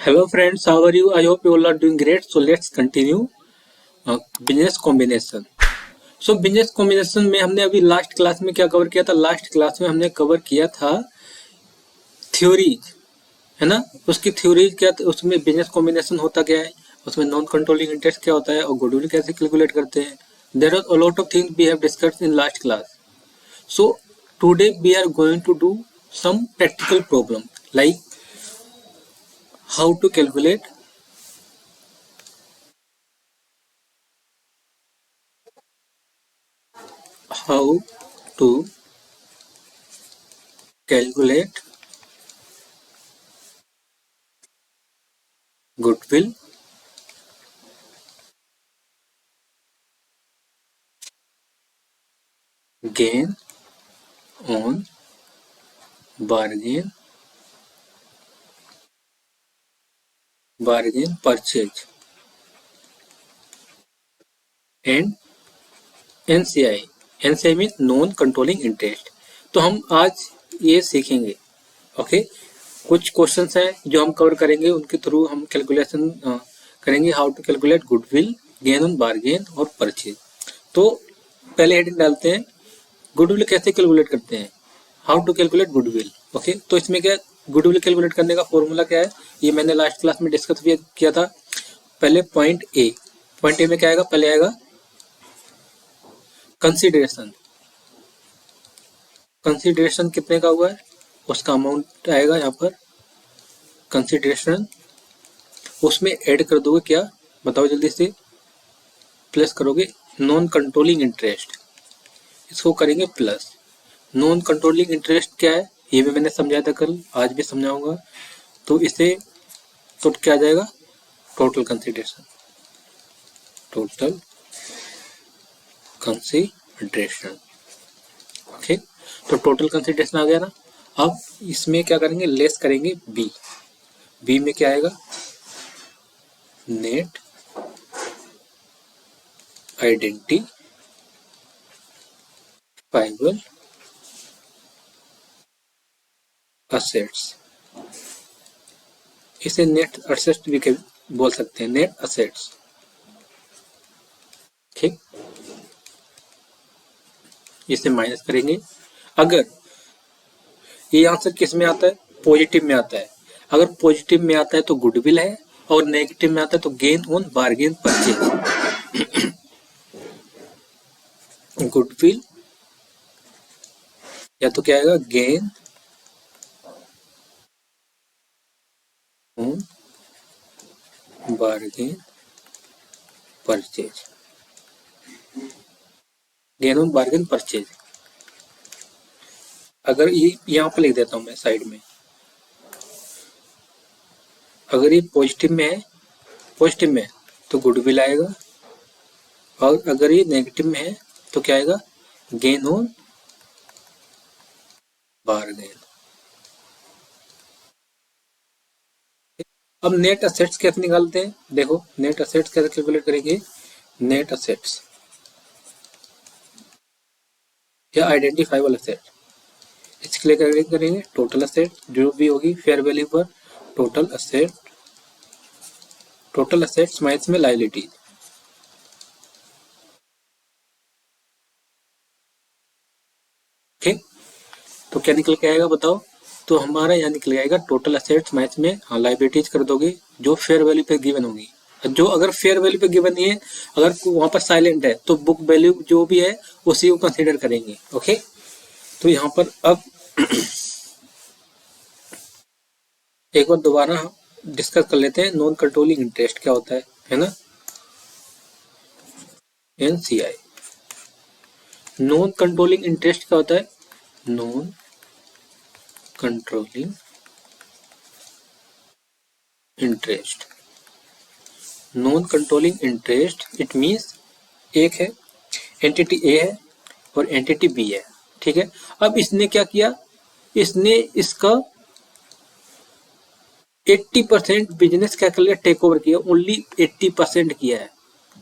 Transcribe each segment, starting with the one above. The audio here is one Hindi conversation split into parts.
Hello friends, how are you? I hope you all are doing great. So let's continue business combination. So business combination में हमने अभी लास्ट क्लास में क्या कवर किया था? लास्ट क्लास में हमने कवर किया था थ्योरीज, है ना. उसकी थ्योरीज क्या, उसमें बिजनेस कॉम्बिनेशन होता क्या है, उसमें नॉन कंट्रोलिंग इंटरेस्ट क्या होता है और गुडविल कैसे कैलकुलेट करते हैं. There are a lot of things we have discussed in last class. So today we are going to do some practical problem like how to calculate how to calculate goodwill, gain on bargain purchase and NCI. NCI mean non controlling interest. तो हम आज ये सीखेंगे. ओके, कुछ क्वेश्चंस हैं जो हम कवर करेंगे, उनके थ्रू हम कैलकुलेशन करेंगे how to calculate goodwill, gain on bargain और परचेज. तो पहले हेडिंग डालते हैं, गुडविल कैसे कैलकुलेट करते हैं, how to calculate goodwill. Okay, तो इसमें क्या, गुडविल कैलकुलेट करने का फॉर्मूला क्या है, ये मैंने लास्ट क्लास में डिस्कस भी किया था. पहले पॉइंट ए में क्या आएगा, पहले आएगा कंसीडरेशन. कंसीडरेशन कितने का हुआ है, उसका अमाउंट आएगा यहाँ पर कंसीडरेशन. उसमें ऐड कर दोगे क्या, बताओ जल्दी से, प्लस करोगे नॉन कंट्रोलिंग इंटरेस्ट, इसको करेंगे प्लस. नॉन कंट्रोलिंग इंटरेस्ट क्या है, ये भी मैंने समझाया था कल, आज भी समझाऊंगा. तो इसे तो क्या आ जाएगा, total consideration, total consideration. Okay, तो टोटल कंसीडरेशन आ गया ना. अब इसमें क्या करेंगे, लेस करेंगे बी. बी में क्या आएगा, नेट आइडेंटिफाइबल असेट्स. इसे नेट असेट्स भी बोल सकते हैं, नेट असेट्स. ठीक, इसे माइनस करेंगे. अगर ये आंसर किस में आता है, पॉजिटिव में आता है. अगर पॉजिटिव में आता है तो गुडविल है, और नेगेटिव में आता है तो gain on bargain purchase. Goodwill या तो क्या आएगा, gain on bargain purchase, gain on bargain purchase. अगर ये यहाँ पर लिख देता हूं मैं साइड में, अगर ये पॉजिटिव में है, तो गुडविल आएगा, और अगर ये नेगेटिव में है तो क्या आएगा, गेन ऑन बार्गेन. अब नेट असेट्स कैसे निकालते हैं, देखो नेट असेट्स कैसे कैलकुलेट करेंगे. नेट असेट्स या आइडेंटिफाइबल असेट, इसके लिए करेंगे टोटल असेट जो भी होगी फेयर वैल्यू पर, टोटल असेट्स माइनस में लायबिलिटीज. ठीक, तो क्या निकल के आएगा बताओ. तो हमारा यहाँ निकल आएगा टोटल असेट्स माइनस में लायबिलिटीज कर दोगे जो फेयर वैल्यू पे गिवन होगी. जो अगर फेयर वैल्यू पे गिवन नहीं है, अगर वहां पर साइलेंट है, तो बुक वैल्यू जो भी है उसी को कंसीडर करेंगे. ओके, तो यहाँ पर अब एक बार दोबारा हम डिस्कस कर लेते हैं, नॉन कंट्रोलिंग इंटरेस्ट क्या होता है ना. एनसीआई, नॉन कंट्रोलिंग इंटरेस्ट क्या होता है, non controlling interest. Non controlling interest it means एक है, एंटिटी ए है और एंटिटी बी है. ठीक है, अब इसने क्या किया, इसने इसका 80% बिजनेस क्या कर लिया, टेक ओवर किया, ओनली 80% किया है.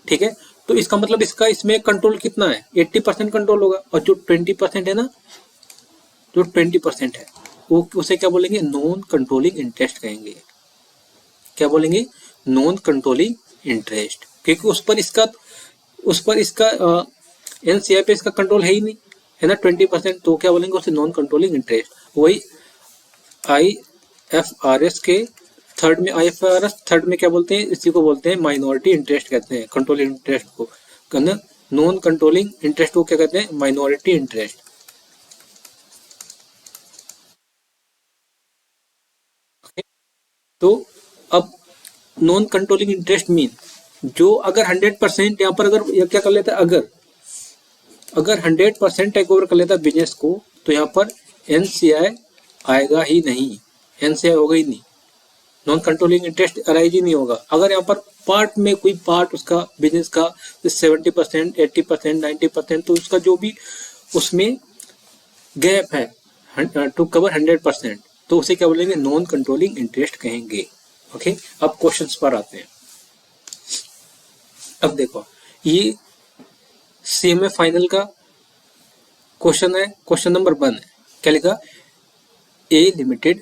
ठीक है, तो इसका मतलब इसका इसमें कंट्रोल कितना है, 80% कंट्रोल होगा, और जो 20% है ना, जो 20% है वो उसे क्या बोलेंगे, नॉन कंट्रोलिंग इंटरेस्ट कहेंगे. क्या बोलेंगे, नॉन कंट्रोलिंग इंटरेस्ट, क्योंकि उस पर इसका एनसीआई पे इसका कंट्रोल है ही नहीं, है ना 20%, तो क्या बोलेंगे उसे नॉन कंट्रोलिंग इंटरेस्ट। वही आईएफआरएस के थर्ड में, आईएफआरएस थर्ड में क्या बोलते हैं, इसी को बोलते हैं माइनॉरिटी इंटरेस्ट कहते हैं, कंट्रोलिंग इंटरेस्ट को, नॉन कंट्रोलिंग इंटरेस्ट को क्या कहते हैं, माइनॉरिटी इंटरेस्ट। तो अब नॉन कंट्रोलिंग इंटरेस्ट मीन जो अगर 100% यहाँ पर अगर क्या कर लेता है, अगर 100% टेक ओवर कर लेता है बिजनेस को, तो यहाँ पर एनसीआई आएगा ही नहीं, एनसीआई होगा ही नहीं, नॉन कंट्रोलिंग इंटरेस्ट अराइज ही नहीं होगा। अगर यहाँ पर पार्ट में कोई पार्ट उसका बिजनेस का 70%, 80%, 90%, तो उसका जो भी उसमें गैप है टू कवर 100%, तो उसे क्या बोलेंगे, नॉन कंट्रोलिंग इंटरेस्ट कहेंगे। ओके, अब क्वेश्चंस पर आते हैं। अब देखो, ये सीएमए फाइनल का क्वेश्चन है, क्वेश्चन नंबर 1 है, क्या लिखा, A limited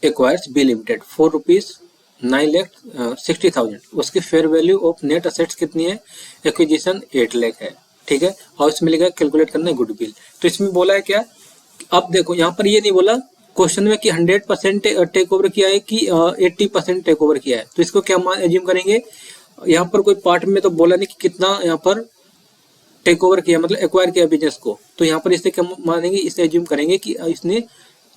acquires B limited for ₹9,60,000, उसकी fair value of net assets कितनी है, एक्विजिशन 8 लाख है, ठीक है, और इसमें लिखा कैलकुलेट करना है गुडविल। तो इसमें बोला है क्या, अब देखो यहाँ पर ये नहीं बोला क्वेश्चन में कि 100% टेक ओवर किया है कि 80% टेक ओवर किया है, तो इसको क्या एज्यूम करेंगे, यहाँ पर कोई पार्ट में तो बोला नहीं कि कितना यहाँ पर टेक ओवर किया, मतलब एक्वायर किया बिजनेस को, तो यहाँ पर इसे क्या मानेंगे, इसे एज्यूम करेंगे कि इसने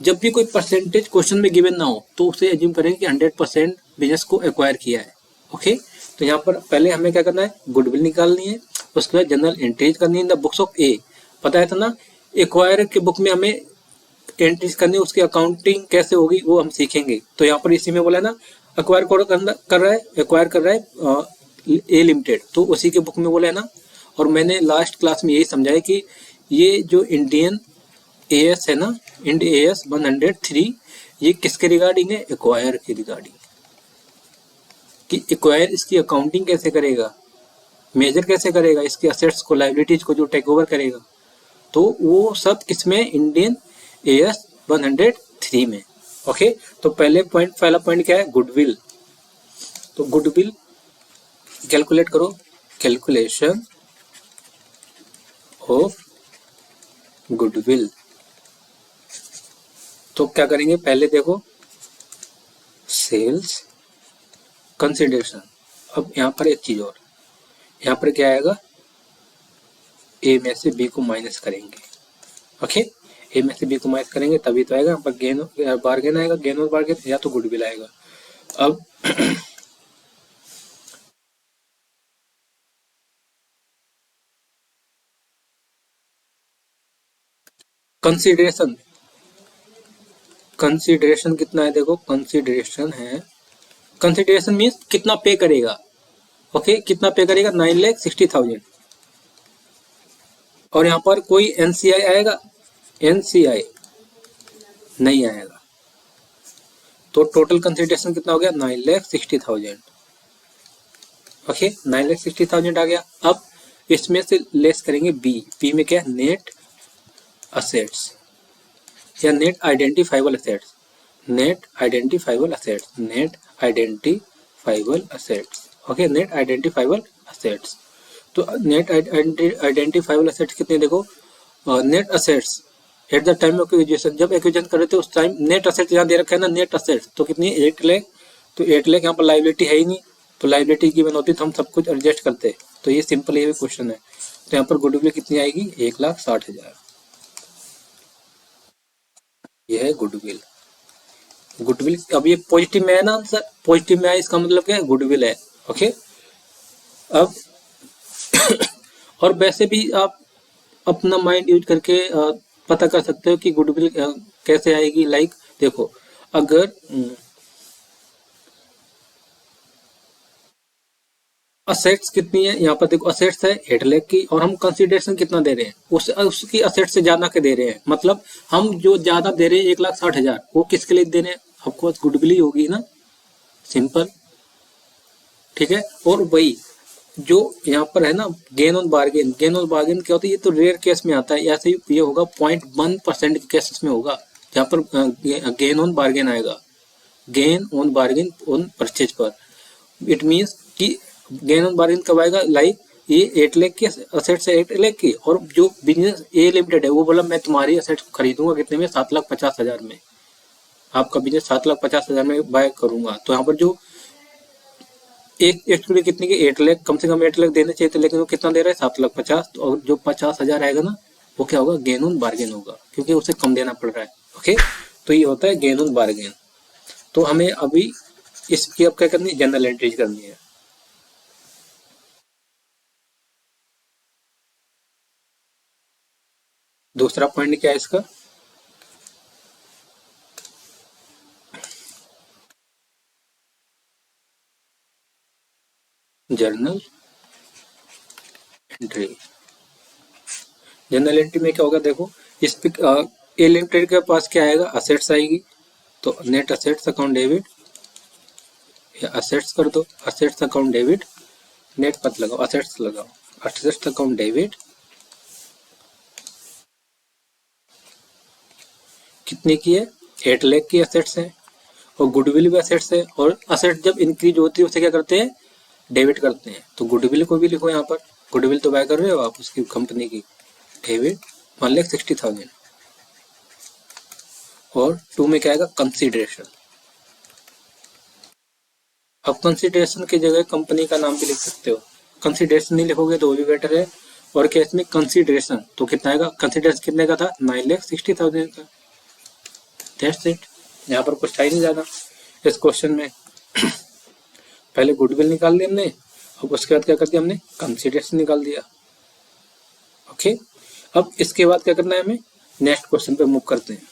जब भी कोई परसेंटेज क्वेश्चन में गिवन ना हो तो उसे एज्यूम करेंगे कि 100% बिजनेस को एक्वायर किया है। ओके, तो यहाँ पर पहले हमें क्या करना है, गुडविल निकालनी है, उसके बाद जनरल एंट्रीज करनी है इन द बुक्स ऑफ ए, पता है था ना, एक्वायर के बुक में हमें एंट्रीज करनी है, उसकी अकाउंटिंग कैसे होगी वो हम सीखेंगे। तो यहाँ पर इसी में बोला है ना, एक्वायर एक्वायर कर रहा है ए लिमिटेड, तो उसी के बुक में बोला है ना। और मैंने लास्ट क्लास में यही समझाया कि ये जो इंडियन एएस है ना, इंड एएस 103, ये किसके रिगार्डिंग है, एक्वायर के रिगार्डिंग, कि एक्वायर इसकी अकाउंटिंग कैसे करेगा, मेजर कैसे करेगा इसके असेट्स को, लाइबिलिटीज को जो टेक ओवर करेगा, तो वो सब किसमें, इंडियन एएस 103 में। ओके, तो पहला पॉइंट क्या है, गुडविल। तो गुडविल कैलकुलेट करो, कैलकुलेशन ऑफ गुडविल। तो क्या करेंगे, पहले देखो सेल्स कंसिडरेशन। अब यहाँ पर एक चीज और, यहाँ पर क्या आएगा, ए में से बी को माइनस करेंगे। ओके, ए में से बी को माइनस करेंगे तभी तो आएगा, यहाँ पर गेन बार्गेन आएगा, गेन और बार्गेन, या तो गुडविल आएगा। अब कंसिडरेशन, कंसिडरेशन कितना है, देखो कंसिडरेशन है, कंसिडरेशन मीन्स कितना पे करेगा। ओके, कितना पे करेगा, 9,60,000। और यहाँ पर कोई एनसीआई आएगा, एनसीआई नहीं आएगा, तो टोटल कंसिडरेशन कितना हो गया, 9,60,000। ओके, 9,60,000 आ गया। अब इसमें से लेस करेंगे बी में क्या, नेट असेट्स या net identifiable assets, net identifiable assets, net identifiable assets. Okay, net identifiable assets, तो नेट आइडेंटिफाइबल असेट्स कितने, देखो net assets at the time of acquisition, जब एक्विजिशन कर रहे थे उस टाइम नेट असेट्स यहाँ दे रखा है ना, नेट असेट्स तो कितनी, 8 लाख। तो 8 लाख यहाँ पर लाइबिलिटी है ही नहीं, तो लाइबिलिटी की होती तो हम सब कुछ एडजस्ट करते, तो ये सिंपल ये क्वेश्चन है। तो यहाँ पर गुडविल कितनी आएगी, 1,60,000, ये है गुडविल। गुडविल, अब ये पॉजिटिव में है ना आंसर, पॉजिटिव में है, इसका मतलब क्या है, गुडविल है। ओके, अब और वैसे भी आप अपना माइंड यूज करके पता कर सकते हो कि गुडविल कैसे आएगी। लाइक देखो, अगर असेट्स कितनी है, यहाँ पर देखो असेट्स है 8 लाख की, और हम कंसिडरेशन कितना दे रहे हैं, उसकी असेट्स से ज्यादा के दे रहे हैं, मतलब हम जो ज्यादा दे रहे हैं 1,60,000, वो किसके लिए दे रहे हैं, आपको गुडविल ही होगी ना, सिंपल, ठीक है। और वही जो यहाँ पर है ना, gain on bargain, gain on bargain क्या होता है, ये तो रेयर केस में आता है, ऐसे ये होगा 0.1% के केसेस में होगा जहाँ पर गेन ऑन बार्गेन आएगा, gain on bargain on purchase पर। इट मीन्स कि गेन ऑन बार्गेन कब आएगा, लाइक ये 8 लाख की असेट्स है 8 लाख की, और जो बिजनेस ए लिमिटेड है वो बोला मैं तुम्हारी असेट्स खरीदूंगा कितने में, 7,50,000 में, आपका बिजनेस 7,50,000 में बाय करूंगा। तो यहाँ पर जो एक एक्चुअली कितने की 8 लाख, कम से कम 8 लाख देने चाहिए थे, लेकिन वो कितना दे रहा है 7,50,000, और जो 50,000 आएगा ना वो क्या होगा, गेन ऑन बार्गेन होगा, क्योंकि उसे कम देना पड़ रहा है। ओके, तो ये होता है गेन ऑन बार्गेन। तो हमें अभी इसकी अब क्या करनी है, जनरल एंट्रीज करनी है। दूसरा पॉइंट क्या है इसका, जर्नल एंट्री। जनरल एंट्री में क्या होगा, देखो इस पे ए लिमिटेड के पास क्या आएगा, असेट्स आएगी, तो नेट असेट्स अकाउंट डेबिट, या असेट्स कर दो, असेट्स अकाउंट डेबिट, नेट मत लगाओ, असेट्स लगाओ, असेट्स अकाउंट डेबिट, कितने की है, 8 लाख की असेट्स है, और गुडविल भी असेट्स है, और असेट जब इंक्रीज होती है उसे क्या करते हैं, डेबिट करते हैं। तो गुडविल को भी लिखो यहाँ पर, गुडविल तो बाय कर रहे हो आप उसकी कंपनी की, डेबिट 1,60,000। और 2 में क्या आएगा, कंसीडरेशन। अब कंसीडरेशन की जगह कंपनी का नाम भी लिख सकते हो, कंसीडरेशन नहीं लिखोगे तो भी बेटर है। और केस में कंसीडरेशन तो कितना आएगा, कंसीडरेशन कितने का था, 9,60,000 का। दैट्स इट, यहाँ पर कुछ था ही नहीं ज्यादा इस क्वेश्चन में। पहले गुडविल निकाल ली हमने, अब उसके बाद क्या कर दिया हमने, कंसीडरेशन निकाल दिया। ओके, अब इसके बाद क्या करना है हमें, नेक्स्ट क्वेश्चन पे मूव करते हैं।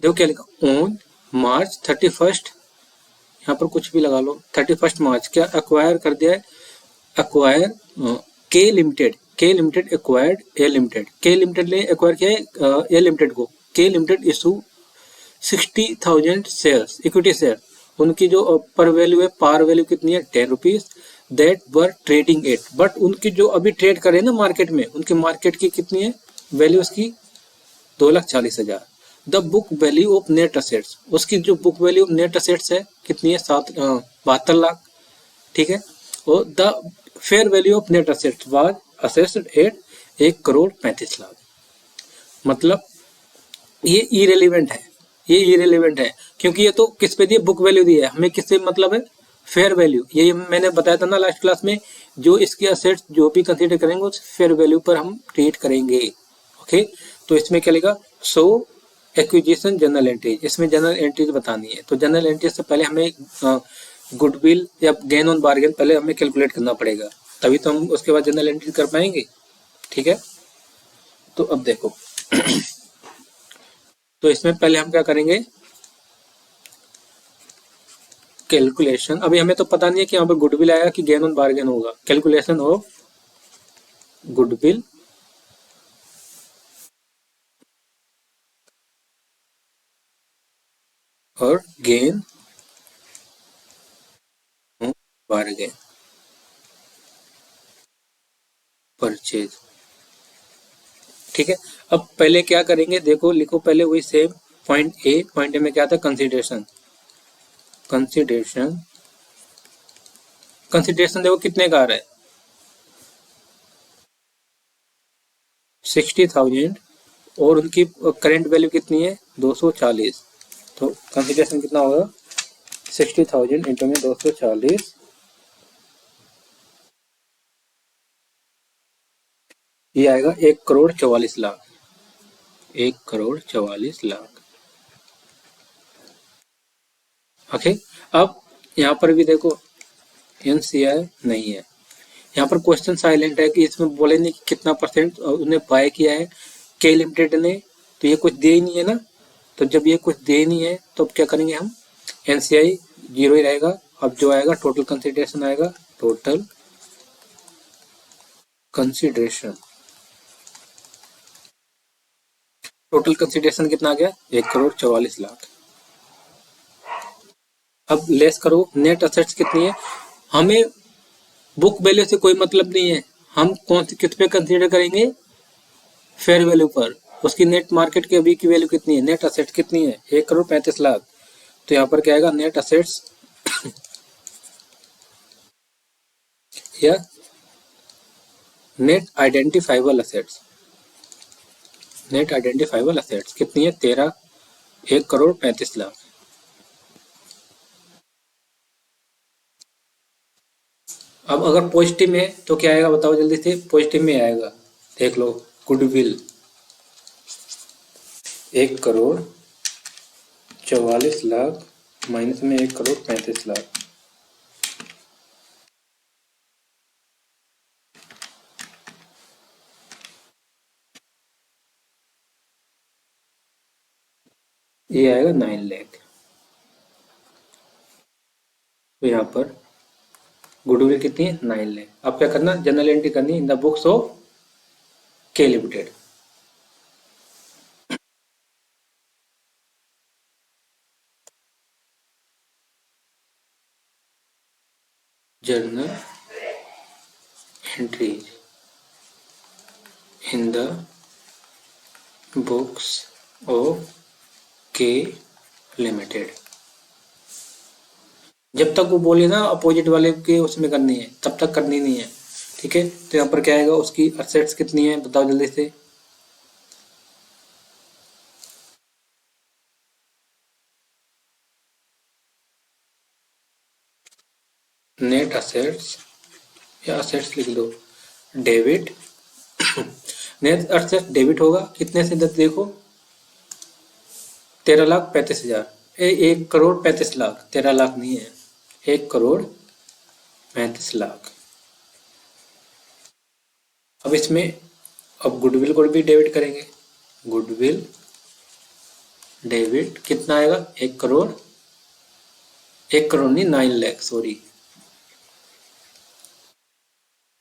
देखो क्या लिखा, ऑन मार्च 31, यहाँ पर कुछ भी लगा लो, 31 मार्च क्या एक्वायर कर दिया है, एक्वायर के लिमिटेड, के लिमिटेड एक्वायर्ड ए लिमिटेड, के लिमिटेड ने एक्वायर किया है ए लिमिटेड को, के limited issue 60,000 shares, equity share, उनकी जो पर वैल्यू है, पार वैल्यू कितनी है, 10 rupees, that were trading at, but उनकी जो अभी ट्रेड करे ना मार्केट में, उनकी मार्केट की कितनी है वैल्यू उसकी, 2,40,000। The book value of net assets, उसकी जो book value of net assets है कितनी है, 72 लाख, ठीक है। और the fair value of net assets was assessed at 1,35,00,000। मतलब ये इरेलीवेंट है, ये इरेलीवेंट है, क्योंकि ये तो किस पे दिए, बुक वैल्यू दी है, हमें किससे मतलब है, फेयर वैल्यू। ये मैंने बताया था ना लास्ट क्लास में, जो इसके असेट्स जो भी कंसीडर करेंगे उस फेयर वैल्यू पर हम ट्रीट करेंगे। ओके, तो इसमें क्या लिखा, सो एक्विजिशन जनरल एंट्रीज, इसमें जनरल एंट्रीज बतानी है। तो जनरल एंट्रीज से पहले हमें गुडविल या गेन ऑन बार्गेन पहले हमें कैलकुलेट करना पड़ेगा, तभी तो हम उसके बाद जनरल एंट्री कर पाएंगे। ठीक है, तो अब देखो तो इसमें पहले हम क्या करेंगे, कैलकुलेशन। अभी हमें तो पता नहीं है कि यहाँ पर गुडविल आएगा कि गेन ऑन बार्गेन होगा। कैलकुलेशन ऑफ गुडविल और गेन ऑन बार्गेन परचेज। ठीक है, अब पहले क्या करेंगे, देखो लिखो पहले वही same point A, point A में क्या था, कंसीडरेशन, कंसीडरेशन, कंसीडरेशन देखो कितने का आ रहा है, 60,000, और उनकी करंट वैल्यू कितनी है, 240। तो कंसीडरेशन कितना होगा, 60,000 इंटू में 240, ये आएगा 1,44,00,000, 1,44,00,000। ओके, अब यहाँ पर भी देखो एनसीआई नहीं है, यहाँ पर क्वेश्चन साइलेंट है कि इसमें बोले नहीं कि कितना परसेंट उन्हें बाय किया है के लिमिटेड ने, तो ये कुछ दे ही नहीं है ना। तो जब ये कुछ दे नहीं है तो अब क्या करेंगे हम, एनसीआई 0 ही रहेगा। अब जो आएगा टोटल कंसिडरेशन आएगा, टोटल कंसिडरेशन, टोटल कंसिडरेशन कितना आ गया, 1,44,00,000। अब लेस करो, नेट असेट्स कितनी है, हमें बुक वैल्यू से कोई मतलब नहीं है, हम कौन सी किस पे कंसीडर करेंगे, फेयर वैल्यू पर। उसकी नेट मार्केट की अभी की वैल्यू कितनी है, नेट असेट्स कितनी है, 1,35,00,000। तो यहाँ पर क्या आएगा, नेट असेट्स या net identifiable assets, net identifiable assets कितनी है, 1,35,00,000। अब अगर पॉजिटिव में तो क्या आएगा बताओ जल्दी से, पॉजिटिव में आएगा, देख लो, गुडविल 1,44,00,000 माइनस में 1,35,00,000। ये आएगा 9 लाख। तो यहाँ पर गुडविल कितनी है, 9 लाख। अब क्या करना, जनरल एंट्री करनी इन द बुक्स ऑफ के limited. Journal entries in the books of के लिमिटेड। जब तक वो बोले ना अपोजिट वाले के उसमें करनी है, तब तक करनी नहीं है, ठीक है। तो यहाँ पर क्या आएगा, उसकी असेट्स कितनी है बताओ जल्दी से, नेट असेट्स या असेट्स लिख दो, डेबिट नेट असेट्स डेबिट होगा कितने से, देखो 13,35,000, 1,35,00,000, 13 लाख नहीं है, 1,35,00,000। अब इसमें अब गुडविल को भी डेबिट करेंगे, गुडविल डेबिट कितना आएगा, 1,00,00,000, 1,00,00,000 नहीं 9 लाख, सॉरी।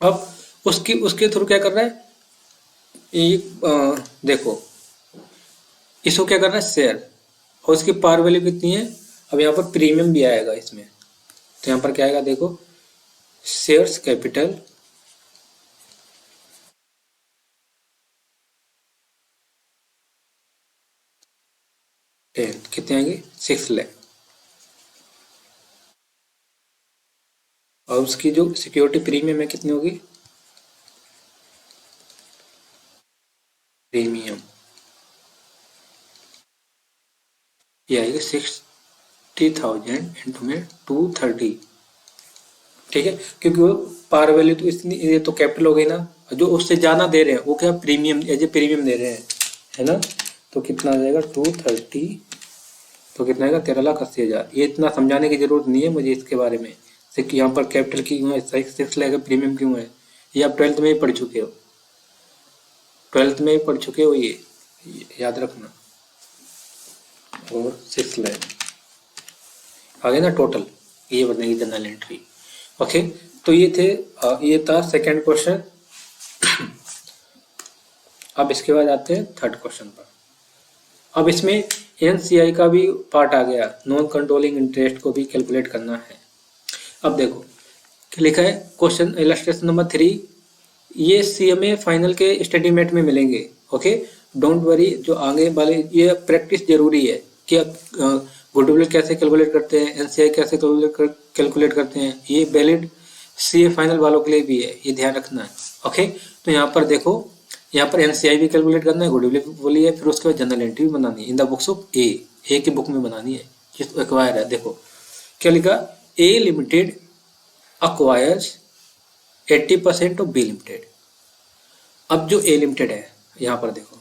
अब उसकी उसके थ्रू क्या कर रहा है, ये देखो इसको क्या करना है, शेयर, और उसकी पार वैल्यू कितनी है। अब यहाँ पर प्रीमियम भी आएगा इसमें, तो यहाँ पर क्या आएगा देखो, शेयर्स कैपिटल कितने आएंगे, 6 लाख। और उसकी जो सिक्योरिटी प्रीमियम है कितनी होगी, प्रीमियम ये आएगी 60,000 इंटू में 230, ठीक है। क्योंकि वो पार वैल्यू तो इतनी, ये तो कैपिटल हो गई ना, जो उससे ज्यादा दे रहे हैं वो क्या प्रीमियम, एज ए प्रीमियम दे रहे हैं, है ना। तो कितना आ जाएगा 230, तो कितना आएगा 13,80,000। ये इतना समझाने की जरूरत नहीं है मुझे इसके बारे में, कि यहाँ पर कैपिटल क्यों है, 6 लाख प्रीमियम क्यों है, ये आप 12th में ही पढ़ चुके हो, 12th में ही पढ़ चुके हो, ये याद रखना। और 6 लाख आगे ना टोटल, ये बनेगी जनरल एंट्री, ओके। तो ये थे, ये था सेकंड क्वेश्चन। अब इसके बाद आते हैं थर्ड क्वेश्चन पर। अब इसमें एनसीआई का भी पार्ट आ गया, नॉन कंट्रोलिंग इंटरेस्ट को भी कैलकुलेट करना है। अब देखो लिखा है क्वेश्चन इलस्ट्रेशन नंबर 3, ये सीएमए फाइनल के स्टडीमेट में मिलेंगे, ओके। डोंट वरी, जो आगे वाले ये प्रैक्टिस जरूरी है कि गुडविल कैसे कैलकुलेट करते हैं, एनसीआई कैसे कैलकुलेट करते हैं, ये वैलिड सीए फाइनल वालों के लिए भी है, ये ध्यान रखना है, ओके। तो यहाँ पर देखो, यहाँ पर एनसीआई भी कैलकुलेट करना है, गुडविल भी बोली है, फिर उसके बाद जनरल एंट्री भी बनानी है इन द बुक्स ऑफ ए की बुक में बनानी है, जिस एक्वायर है। देखो क्या लिखा, A limited acquires 80% of B limited. अब जो ए लिमिटेड है, यहाँ पर देखो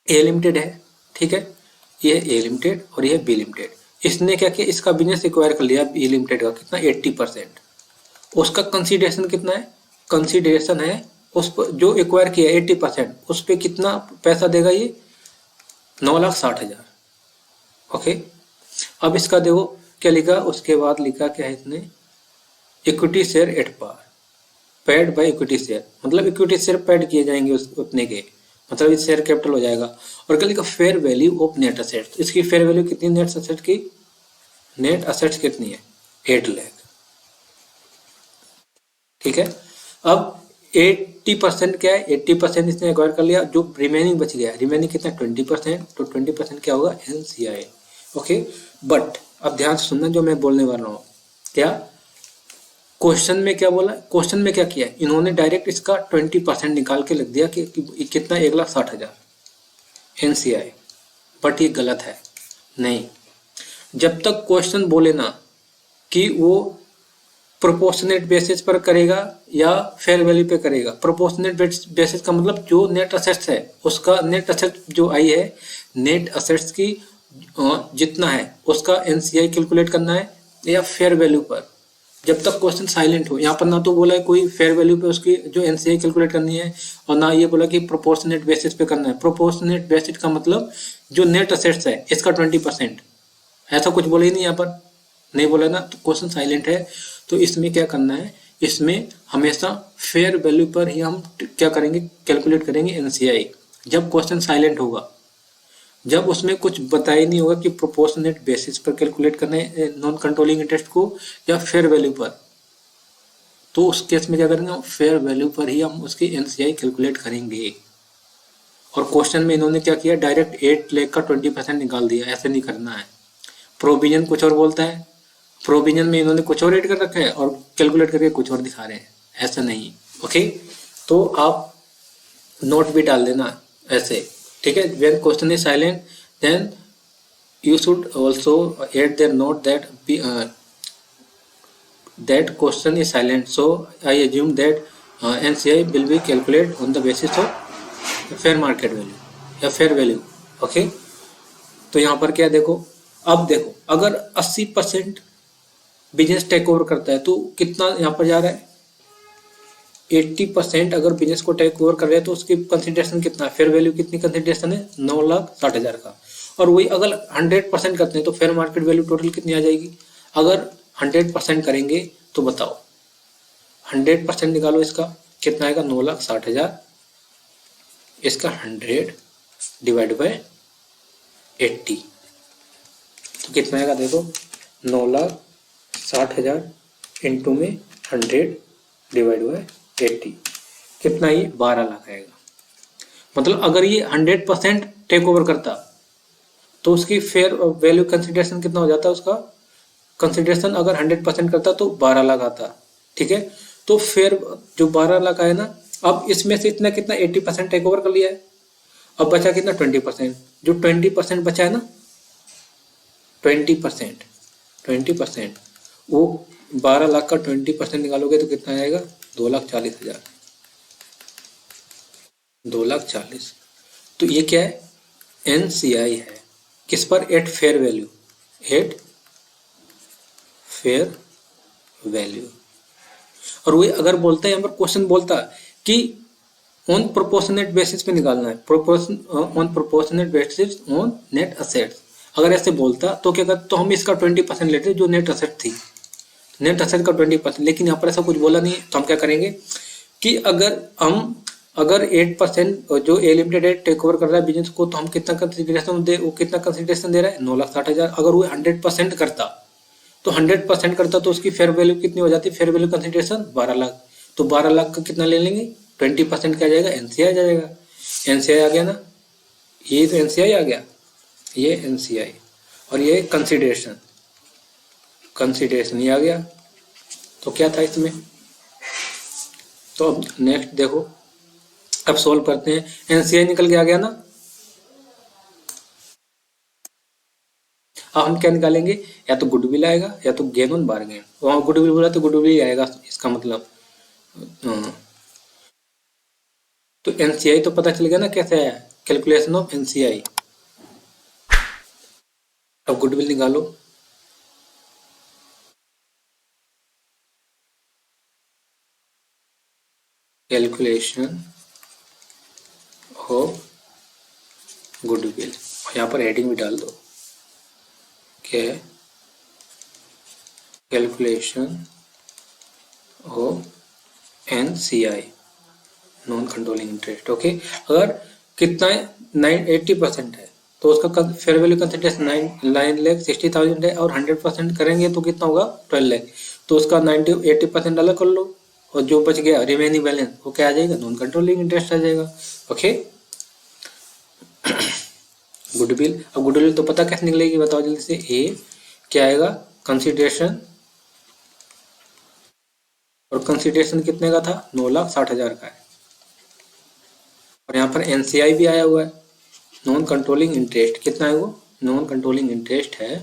ए लिमिटेड है, ठीक है, ये ए लिमिटेड और ये बी लिमिटेड। इसने क्या किया, इसका बिजनेस एक्वायर कर लिया बी लिमिटेड का, कितना 80%। उसका कंसीडरेशन कितना है, कंसीडरेशन है उस पर जो एक्वायर किया 80%, उस पर कितना पैसा देगा, ये 9,60,000, ओके। अब इसका देखो क्या लिखा, उसके बाद लिखा क्या है इसने, equity share at par paid by equity share, मतलब इक्विटी शेयर पेड किए जाएंगे उस उतने के, मतलब इस शेयर कैपिटल हो जाएगा। और क्या लिखा, fair value of net assets, इसकी फेयर वैल्यू कितनी, नेट असेट्स की, नेट असेट्स कितनी है 8 लाख, ठीक है। अब 80% क्या है, 80% इसने एक्वायर कर लिया, जो रिमेनिंग बच गया, रिमेनिंग कितना 20%, तो 20% क्या होगा एनसीआई। ओके, बट अब ध्यान से सुनना जो मैं बोलने वाला हूँ। क्या क्वेश्चन में क्या बोला, क्वेश्चन में क्या किया, इन्होंने डायरेक्ट इसका 20% निकाल के लिख दिया कि कितना 1,60,000 एनसीआई, बट ये गलत है। नहीं, जब तक क्वेश्चन बोले ना कि वो प्रोपोर्शनेट बेसिस पर करेगा या फेयर वैल्यू पे करेगा। प्रोपोर्शनेट बेसिस का मतलब जो नेट असेट्स है उसका, नेट असेट जो आई है, नेट असेट्स की जितना है उसका एनसीआई कैलकुलेट करना है, या फेयर वैल्यू पर। जब तक क्वेश्चन साइलेंट हो, यहाँ पर ना तो बोला है कोई फेयर वैल्यू पे उसकी जो एनसीआई कैलकुलेट करनी है, और ना ये बोला कि प्रोपोर्शनेट बेसिस पे करना है। प्रोपोर्शनेट बेसिस का मतलब जो नेट असेट्स है इसका 20%, ऐसा कुछ बोले ही नहीं यहाँ पर, नहीं बोला ना, तो क्वेश्चन साइलेंट है। तो इसमें क्या करना है, इसमें हमेशा फेयर वैल्यू पर ही हम क्या करेंगे, कैलकुलेट करेंगे एनसीआई। जब क्वेश्चन साइलेंट होगा, जब उसमें कुछ बताया नहीं होगा कि प्रोपोर्शनेट बेसिस पर कैलकुलेट करना है नॉन कंट्रोलिंग इंटरेस्ट को या फेयर वैल्यू पर, तो उस केस में क्या करेंगे, फेयर वैल्यू पर ही हम उसकी एनसीआई कैलकुलेट करेंगे। और क्वेश्चन में इन्होंने क्या किया, डायरेक्ट 8 लाख का 20% निकाल दिया, ऐसे नहीं करना है। प्रोविजन कुछ और बोलता है, प्रोविजन में इन्होंने कुछ और ऐड कर रखा है और कैलकुलेट करके कुछ और दिखा रहे हैं, ऐसा नहीं। ओके, तो आप नोट भी डाल देना ऐसे, ठीक है। When question is silent then you should also add there note that question is silent, so I assume that NCI will be calculate on the basis of fair market value या फेयर वैल्यू। ओके, तो यहाँ पर क्या देखो, अब देखो अगर 80% बिजनेस टेक ओवर करता है तो कितना यहाँ पर जा रहा है, 80% अगर बिजनेस को टेक ओवर कर रहे हैं तो उसकी कंसिडरेशन कितना है, फेयर वैल्यू कितनी कंसिडरेशन है, 9,60,000 का। और वही अगर 100% करते हैं तो फेयर मार्केट वैल्यू टोटल कितनी आ जाएगी। अगर 100% करेंगे तो बताओ, 100% निकालो, इसका कितना आएगा, 9,60,000, इसका 100 डिवाइड बाय 80 तो कितना आएगा, देखो 9,60,000 इंटू में 100 डिवाइड बाय 80 कितना, ये 12 लाख आएगा। मतलब अगर ये 100% टेक ओवर करता तो उसकी फेयर वैल्यू कंसिडरेशन कितना हो जाता, उसका कंसिडरेशन अगर 100% करता तो 12 लाख आता, ठीक है। तो फेयर जो 12 लाख आया ना, अब इसमें से इतना कितना 80% टेक ओवर कर लिया है, अब बचा कितना 20%, जो 20% बचा है ना, 20% वो 12 लाख का 20% निकालोगे तो कितना आएगा, 2,40,000, 2,40,000। तो ये क्या है, एनसीआई है, किस पर, at fair value, at fair value. और वही अगर बोलता है, यहाँ पर क्वेश्चन बोलता कि ऑन प्रोपोर्शनेट बेसिस पे निकालना है, on proportionate basis on net assets, अगर ऐसे बोलता तो क्या करता, तो हम इसका 20% लेते जो नेट असेट थी, नेट असेट का 20%। लेकिन यहाँ पर ऐसा कुछ बोला नहीं, तो हम क्या करेंगे कि अगर 8% जो ए लिमिटेड टेक ओवर कर रहा है बिजनेस को, तो हम कितना कंसिडरेशन दे, वो कितना कंसिडरेशन दे रहा है, 9,60,000। अगर वो 100% करता तो 100% करता तो उसकी फेयर वैल्यू कितनी हो जाती, फेयर वैल्यू कंसिडरेशन 12 लाख। तो 12 लाख का कितना ले लेंगे, 20% क्या जाएगा, एनसीआई आ जाएगा। एनसीआई आ गया ना, ये तो एनसीआई आ गया, ये एनसीआई, और ये कंसिडरेशन ये आ गया। तो क्या था इसमें, तो अब नेक्स्ट देखो, अब सोल्व करते हैं। एनसीआई निकल के आ गया ना, अब हम क्या निकालेंगे, या तो गुडविल आएगा या तो गेन ऑन बार्गेन। वहां गुडविल बोला तो गुडविल ही आएगा, इसका मतलब। तो एनसीआई तो पता चल गया ना कैसे आया, कैलकुलेशन ऑफ एनसीआई। अब गुडविल निकालो, कैलकुलेशन ऑफ गुडविल, यहाँ पर हेडिंग भी डाल दो, क्या calculation of NCI, non controlling interest. Okay, अगर कितना है, 80% है तो उसका फेयर वैल्यू कंसिडरेशन 9,60,000 है, और 100% करेंगे तो कितना होगा, 12 लाख। तो उसका 80% अलग कर लो, और जो बच गया रिमेनिंग बैलेंस वो क्या आ जाएगा, नॉन कंट्रोलिंग इंटरेस्ट आ जाएगा। Okay, goodwill. अब गुडविल तो पता कैसे निकलेगी, बताओ जल्दी से। ए क्या आएगा, कंसिडरेशन, और कंसिडरेशन कितने का था, 9,60,000 का है। और यहाँ पर एनसीआई भी आया हुआ है, नॉन कंट्रोलिंग इंटरेस्ट कितना है, वो नॉन कंट्रोलिंग इंटरेस्ट है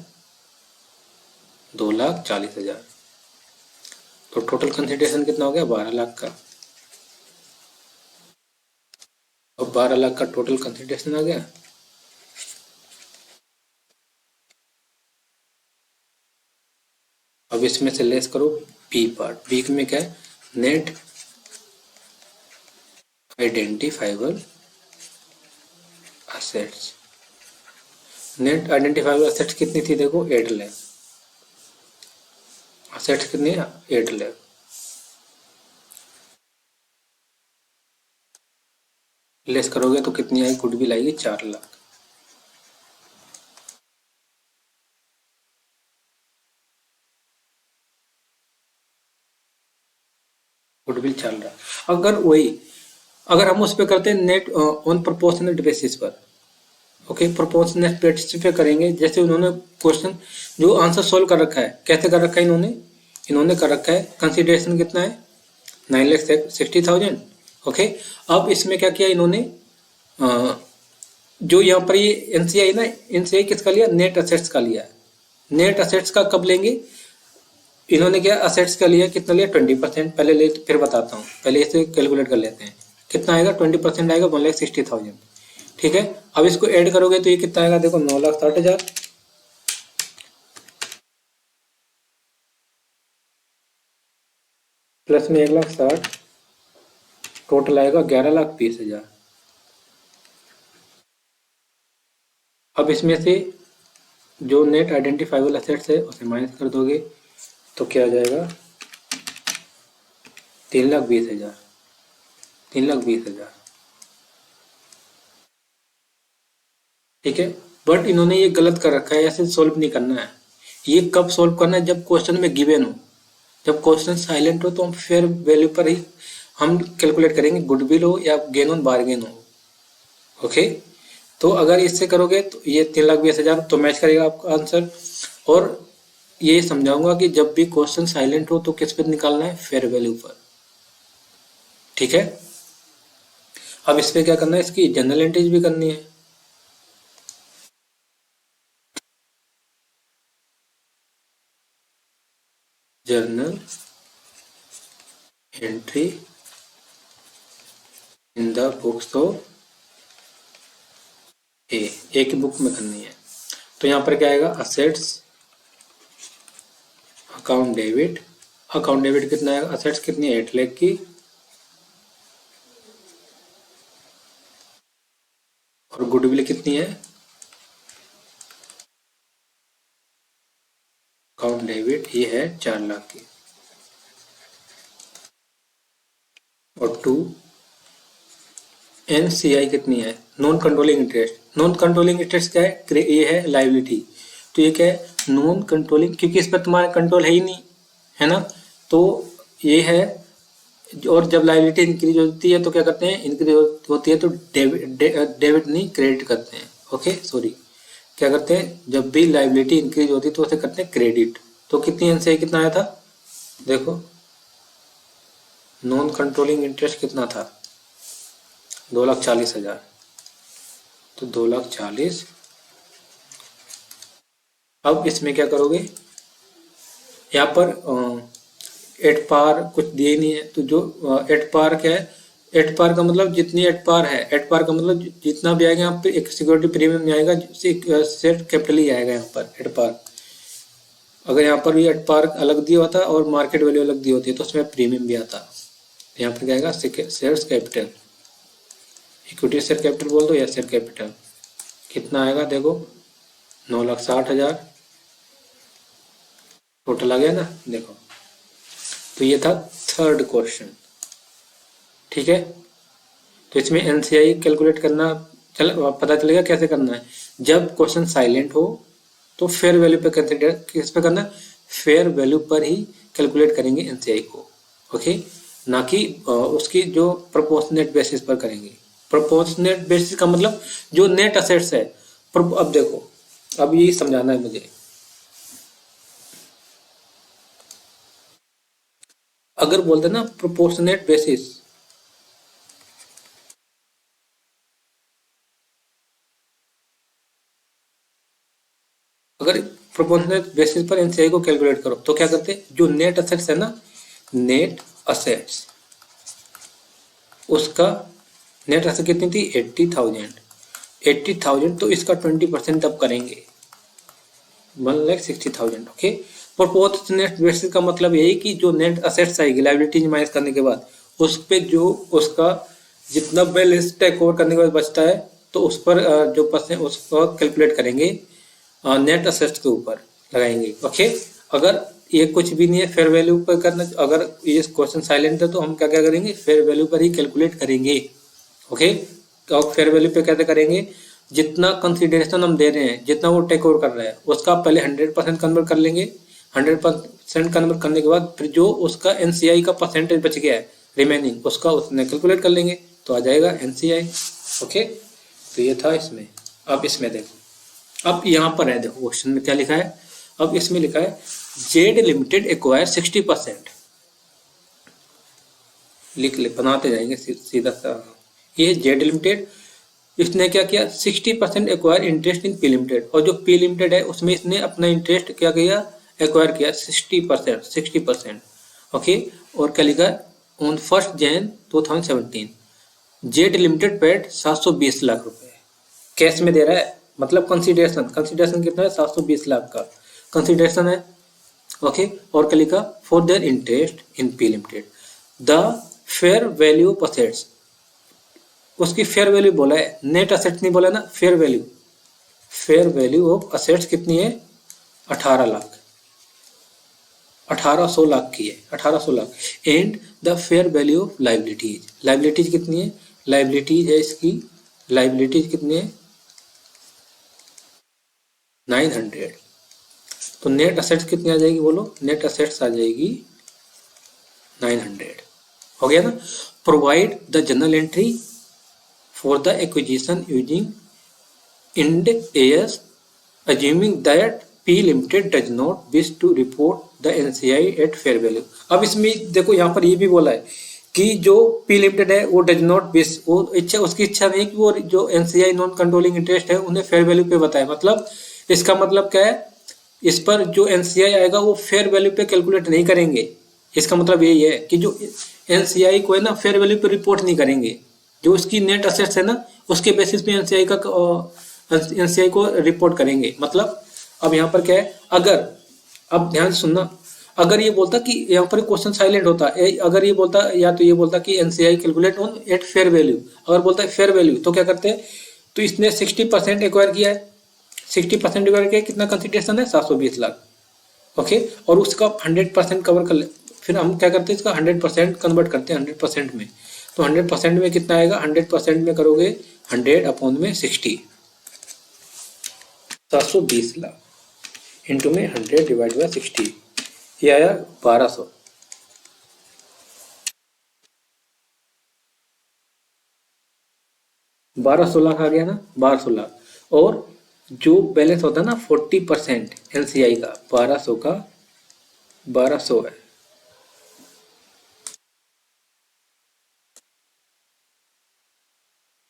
2,40,000। तो टोटल कंसिडरेशन कितना हो गया, 12 लाख का। अब 12 लाख का टोटल कंसिडरेशन आ गया। अब इसमें से लेस करो बी पार्ट। बी में क्या है, net identifiable assets. Net identifiable assets कितनी थी, देखो 8 लाख। असेट्स कितनी है, 8 लाख। लेस करोगे तो कितनी आएगी, गुडविल आएगी 4 लाख। गुडविल चल रहा है। अगर हम उस पर करते हैं नेट ऑन प्रोपोर्शनल बेसिस पर, ओके, प्रोपोर्शनल बेसिस पे करेंगे। जैसे उन्होंने क्वेश्चन जो आंसर सोल्व कर रखा है, कैसे कर रखा है इन्होंने कर रखा है, कंसिडरेशन कितना है, 9,60,000। ओके, अब इसमें क्या किया इन्होंने, जो यहाँ पर ये एनसीआई ना, एनसीआई किसका लिया, नेट असेट्स का लिया। नेट असेट्स का कब लेंगे, इन्होंने क्या असेट्स का लिया, कितना लिया, 20%। पहले ले फिर बताता हूँ, पहले इसे कैलकुलेट कर लेते हैं। कितना आएगा, 20% आएगा, 1,60,000। ठीक है, अब इसको ऐड करोगे तो ये कितना आएगा, देखो 9,60,000 प्लस में 1,60,000, टोटल आएगा 11,20,000। अब इसमें से जो नेट आइडेंटिफाइबल असेट्स है उसे माइनस कर दोगे तो क्या आ जाएगा, 3,20,000। 3,20,000, ठीक है। बट इन्होंने ये गलत कर रखा है, ऐसे सोल्व नहीं करना है। ये कब सोल्व करना है, जब क्वेश्चन में गिवन हो। जब क्वेश्चन साइलेंट हो तो हम फेयर वैल्यू पर ही हम कैलकुलेट करेंगे, गुडविल हो या गेन ऑन बार्गेन हो। ओके, तो अगर इससे करोगे तो ये 3,20,000 तो मैच करेगा आपका आंसर। और ये समझाऊंगा कि जब भी क्वेश्चन साइलेंट हो तो किस पर निकालना है, फेयर वैल्यू पर। ठीक है, अब इस पे क्या करना है, इसकी जनरल एंट्रीज भी करनी है। Journal entry in the books of A की बुक में करनी है। तो यहाँ पर क्या आएगा, assets account debit. Account debit कितना आएगा, असेट्स कितनी है, 8 लाख की, और गुडविल कितनी है, अकाउंट डेबिट ये है 4 लाख की, और 2 एनसीआई कितनी है, non controlling interest. Non controlling interest क्या है, ये है लाइबिलिटी। तो ये क्या है, नॉन कंट्रोलिंग, क्योंकि इस पर तुम्हारा कंट्रोल है ही नहीं, है ना। तो ये है, और जब लाइबिलिटी इंक्रीज होती है तो क्या करते हैं, इंक्रीज होती है तो डेबिट नहीं क्रेडिट करते हैं। ओके, सॉरी, क्या करते हैं, जब भी लाइबिलिटी इंक्रीज होती है तो उसे करते हैं क्रेडिट। तो कितनी एनसीआई कितना आया था, देखो नॉन कंट्रोलिंग इंटरेस्ट कितना था, 2,40,000। तो 2,40,000। अब इसमें क्या करोगे, यहाँ पर एट पार कुछ दिए नहीं है, तो जो एट पार क्या है, एट पार का मतलब जितनी एट पार है, एट पार का मतलब जितना भी आएगा यहाँ पे एक सिक्योरिटी प्रीमियम नहीं आएगा, शेयर कैपिटल ही आएगा यहाँ पर एट पार। अगर यहाँ पर भी एट पार अलग दिया होता और मार्केट वैल्यू अलग दी होती है तो उसमें प्रीमियम भी आता। यहाँ पर क्या आएगा, shares capital, equity share capital बोल दो या शेयर कैपिटल, कितना आएगा देखो 9,60,000 टोटल आ गया ना, देखो। तो ये था थर्ड क्वेश्चन। ठीक है, तो इसमें एनसीआई कैलकुलेट करना पता चलेगा कैसे करना है। जब क्वेश्चन साइलेंट हो तो फेयर वैल्यू पे कंसिडर, किस पे करना, फेयर वैल्यू पर ही कैलकुलेट करेंगे एनसीआई को। ओके, ना कि उसकी जो प्रोपोर्शनेट बेसिस पर करेंगे। प्रोपोर्शनेट बेसिस का मतलब जो नेट असेट्स है। अब देखो, अब ये समझाना है मुझे। अगर बोलते ना प्रोपोर्शनेट बेसिस, अगर प्रोपोर्शनेट बेसिस पर एनसीआई को कैलकुलेट करो तो क्या करते, जो नेट असेट्स है ना, नेट असेट्स, उसका नेट असेट कितनी थी 80,000, 80,000 तो इसका 20% अब करेंगे 1,60,000। ओके, प्रोपोर्शनेट बेसिस का मतलब यही कि जो नेट असेट्स आएगी लायबिलिटीज माइनस करने के बाद, उस पे जो उसका जितना बैलेंस टेक ओवर करने के बाद बचता है, तो उस पर जो परसेंट उसको कैलकुलेट करेंगे नेट असेट्स के ऊपर लगाएंगे। ओके, अगर ये कुछ भी नहीं है फेयर वैल्यू पर करना, अगर ये क्वेश्चन साइलेंट है तो हम क्या क्या करेंगे, फेयर वैल्यू पर ही कैलकुलेट करेंगे। ओके, तो फेयर वैल्यू पे कैसे करेंगे, जितना कंसिडरेशन हम दे रहे हैं, जितना वो टेक ओवर कर रहा है, उसका पहले 100% कन्वर्ट कर लेंगे। 100% कन्वर्ट करने के बाद फिर जो उसका एनसीआई का परसेंटेज बच गया है रिमेनिंग, उसका उसने कैलकुलेट कर लेंगे तो आ जाएगा एनसीआई। ओके, तो ये था इसमें। अब इसमें देखो, अब यहाँ पर है, देखो क्वेश्चन में क्या लिखा है। अब इसमें लिखा है जेड लिमिटेड एक्वायर 60%, लिख ले बनाते जाएंगे सीधा सा। ये जेड लिमिटेड, इसने क्या किया 60% acquire interest in P limited, और जो पी लिमिटेड है उसमें इसने अपना इंटरेस्ट क्या किया, एक्वायर किया 60%। ओके, और क्या लिखा on 1 January 2017 Z limited paid 720 lakh रुपए कैश में दे रहा है, मतलब कंसिडरेशन कितना है 720 लाख का कंसिडरेशन है। ओके, और क्या लिखा for their interest in P limited the fair value of assets, उसकी फेयर वैल्यू बोला है, नेट असेट्स नहीं बोला ना, fair value, fair value of assets कितनी है 18 लाख, 1800 लाख की है, 1800 lakh. And the fair value of liabilities, liabilities कितनी है, लाइबिलिटीज है इसकी, लाइबिलिटीज कितनी है 900, तो नेट असेट्स कितनी आ जाएगी बोलो, नेट असेट्स आ जाएगी 900। हो गया ना। Provide the general entry for the acquisition using Ind AS assuming that P Limited does not wish to report the NCI at fair value। अब इसमें देखो यहाँ पर ये भी बोला है कि जो P Limited है वो does not wish, वो इच्छा, उसकी इच्छा नहीं कि वो जो NCI नॉन कंट्रोलिंग इंटरेस्ट है उन्हें फेयर वैल्यू पे बताए। मतलब इसका मतलब क्या है, इस पर जो NCI आएगा वो फेयर वैल्यू पे कैलकुलेट नहीं करेंगे। इसका मतलब यही है कि जो NCI को है ना फेयर वैल्यू पे रिपोर्ट नहीं करेंगे, जो उसकी नेट असेट्स है ना उसके बेसिस पे एनसीआई को रिपोर्ट करेंगे। मतलब अब यहाँ पर क्या है, अगर अब ध्यान से सुनना, अगर ये बोलता कि यहाँ पर क्वेश्चन साइलेंट होता, अगर ये बोलता या तो ये बोलता कि NCI calculate on at fair value, अगर बोलता है फेयर वैल्यू तो क्या करते हैं, तो इसने 60% एक्वायर किया है, 60% एक्वायर किया, कितना कंसिडरेशन है 720 लाख। ओके, और उसका 100% कवर कर ले, फिर हम क्या करते हैं इसका 100% कन्वर्ट करते हैं 100% में, तो 100% में कितना आएगा, 100% में करोगे 100 अपॉन में 60, 720 लाख इंटू में 100 डिवाइड बाय 60, ये आया 1200। 1200 लाख आ गया ना, 1200 लाख। और जो बैलेंस होता है ना 40% एनसीआई का, 1200 का 1200 है,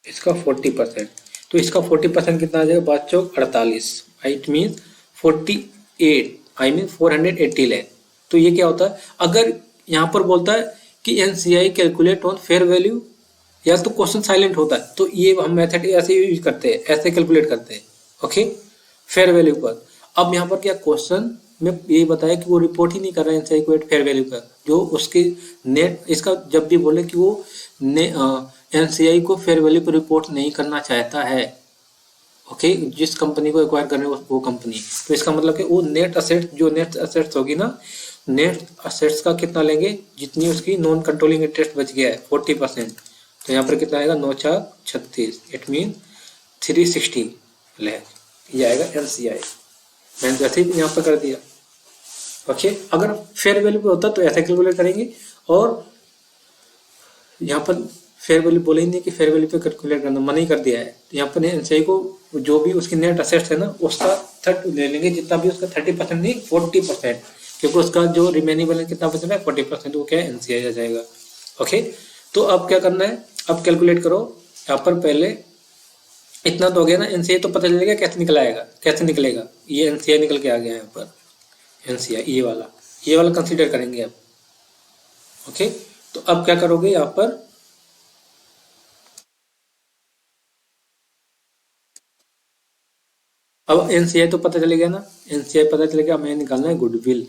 इसका 40%, तो इसका 40% कितना आ जाएगा, 5 चौक 48, it mean 48, I mean 480 lakh. तो ये क्या होता है, अगर यहाँ पर बोलता है कि NCI calculate on fair value, या तो क्वेश्चन साइलेंट होता है तो ये हम मेथड ऐसे यूज करते हैं, ऐसे कैलकुलेट करते हैं। ओके, फेयर वैल्यू पर। अब यहाँ पर क्या क्वेश्चन में यही बताया कि वो रिपोर्ट ही नहीं कर रहा है एनसीआई को एट फेयर वैल्यू पर, जो उसके नेट, इसका जब भी बोले कि वो एनसीआई को फेयर वैल्यू पर रिपोर्ट नहीं करना चाहता है, ओके, जिस कंपनी को एक्वायर कर रहे हो वो कंपनी, तो इसका मतलब कि वो नेट असेट्स, जो नेट असेट्स होगी ना, नेट असेट्स का कितना लेंगे, जितनी उसकी नॉन कंट्रोलिंग इंटरेस्ट बच गया है 40%, तो यहाँ पर कितना आएगा 9×4=36, इट मीन 360 लाख, ये आएगा एनसीआई। मैंने जैसे ही यहाँ पर कर दिया। ओके, अगर फेयर वैल्यू पे होता तो ऐसा कैलकुलेट करेंगे, और यहाँ पर फेयर वैल्यू बोले ही नहीं कि फेयर वैल्यू पे कैलकुलेट करना, मना ही कर दिया है। तो यहाँ पर एनसीआई को जो भी उसकी नेट असेट्स है ना उसका 30 ले लेंगे, जितना भी उसका 30% नहीं 40%, क्योंकि उसका जो रिमेनिंग बैलेंस कितना बच रहा है 40%, वो क्या है एनसीआई आ जाएगा। ओके, तो अब क्या करना है, अब कैलकुलेट करो। यहाँ पर पहले इतना तो हो गया ना, एनसीआई तो पता चलेगा कैसे निकल आएगा, कैसे निकलेगा, ये एनसीआई निकल के आ गया यहाँ पर, एनसीआई ये वाला कंसीडर करेंगे अब। ओके, तो अब क्या करोगे यहाँ पर, अब एनसीआई तो पता चलेगा ना, एनसीआई पता चलेगा, हमें निकालना है गुडविल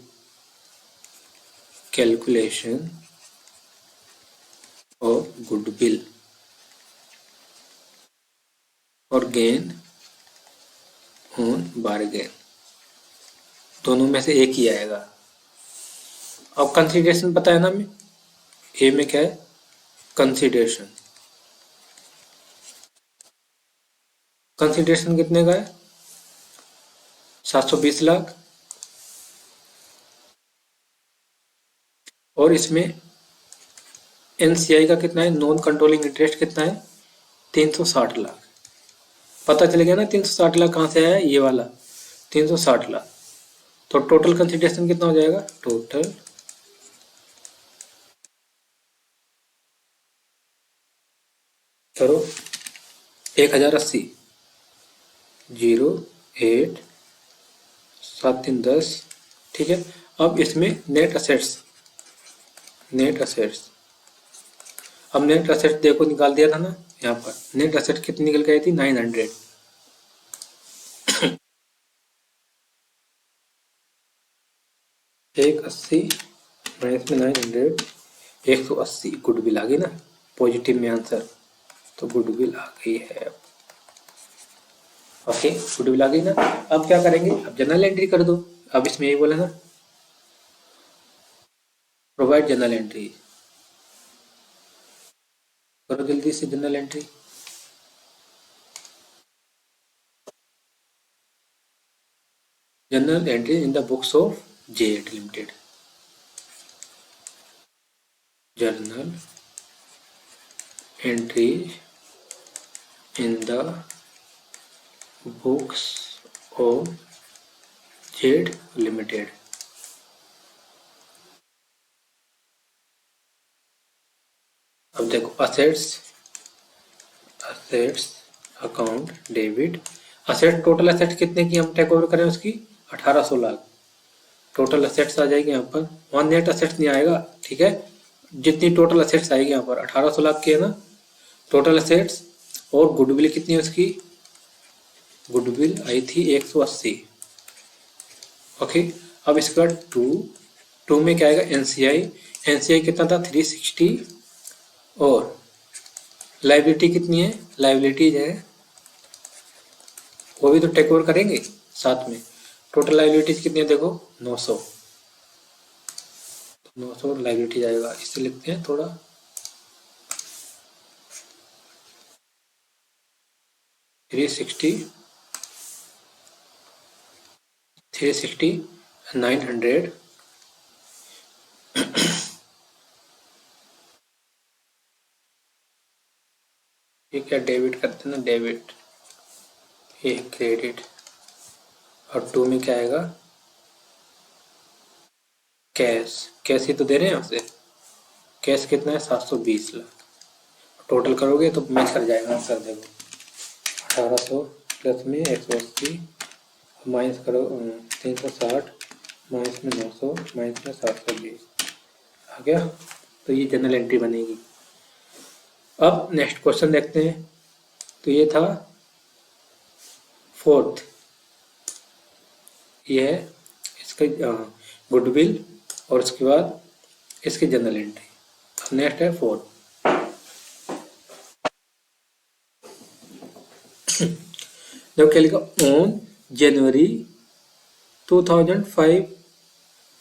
कैलकुलेशन और गुडविल और गेन ऑन बारगेन, दोनों में से एक ही आएगा। अब कंसीडरेशन पता है ना हमें, ए में क्या है कंसीडरेशन, कंसीडरेशन कितने का है 720 लाख, और इसमें एनसीआई का कितना है, नॉन कंट्रोलिंग इंटरेस्ट कितना है 360 लाख। पता चल गया ना 360 लाख कहाँ से आया, ये वाला 360 लाख। तो टोटल कंसीडरेशन कितना हो जाएगा, टोटल करो 1080 08 7 3 10, ठीक है। अब इसमें नेट असेट्स, अब नेट असेट्स देखो निकाल दिया था ना, यहाँ पर नेट असेट कितनी निकल के आई थी 900, एक 80 माइनस में 900, 180 गुडविल आ गई ना पॉजिटिव में आंसर, तो गुडविल आ गई है। ओके, गुडविल आ गई ना। अब क्या करेंगे, अब जनरल एंट्री कर दो। अब इसमें यही बोला ना, प्रोवाइड जनरल एंट्री, करो जल्दी से general entry. General entry in the books of जेएट limited, journal entry in the books of Z limited. अब देखो assets account debit, asset total assets कितने की हम टेक ओवर करें उसकी 1800 लाख, टोटल असेट्स आ जाएगी यहाँ पर, वहाँ नेट असेट्स नहीं आएगा, ठीक है। जितनी टोटल असेट्स आएगी यहाँ पर 1800 लाख की है ना टोटल असेट्स, और गुडविल कितनी है उसकी, गुडविल आई थी 180। ओके, अब इसके बाद टू में क्या आएगा एनसीआई कितना था 360, और लाइबिलिटी कितनी है, लाइबिलिटीज है वो भी तो टेक ओवर करेंगे साथ में। टोटल लाइबिलिटीज कितनी है देखो 900, 900 लाइबिलिटीज आएगा, इससे लिखते हैं थोड़ा 360 900, ये क्या डेबिट करते हैं ना, डेबिट ये क्रेडिट, और टू में क्या आएगा कैश ही तो दे रहे हैं आपसे, कैश कितना है 720 लाख, टोटल करोगे तो मैच कर जाएगा आंसर। देखो 1800 प्लस में 180 माइनस करो 360 माइनस में 900 माइनस में 720 आ गया, तो ये जनरल एंट्री बनेगी। अब नेक्स्ट क्वेश्चन देखते हैं, तो ये था फोर्थ, ये है इसका गुडविल और उसके बाद इसकी जनरल एंट्री। अब नेक्स्ट है फोर्थ, जब क्या लिखा, on January 2005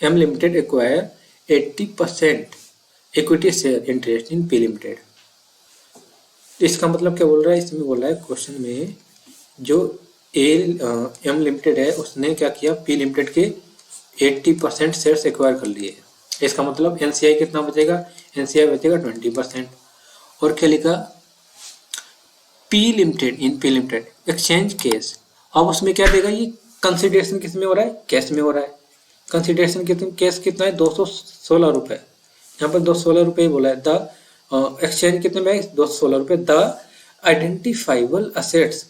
M limited acquire 80% equity share interest in P limited. इसका मतलब क्या बोल रहा है, इसमें बोल रहा है क्वेश्चन में, जो एम लिमिटेड है उसने क्या किया, पी लिमिटेड के 80% शेयर्स एक्वायर कर लिए। इसका मतलब एनसीआई कितना बचेगा, एनसीआई बचेगा 20%। और क्या लिखा, पी लिमिटेड, इन पी लिमिटेड एक्सचेंज केस। अब उसमें क्या देगा, ये कंसिडरेशन किस में हो रहा है, कैश में हो रहा है। कंसिडरेशन कितने, कैश कितना है 216 रुपये, यहाँ पर 216 रुपये बोला है। द एक्सचेंज कितने में है, 216 रुपये। The identifiable assets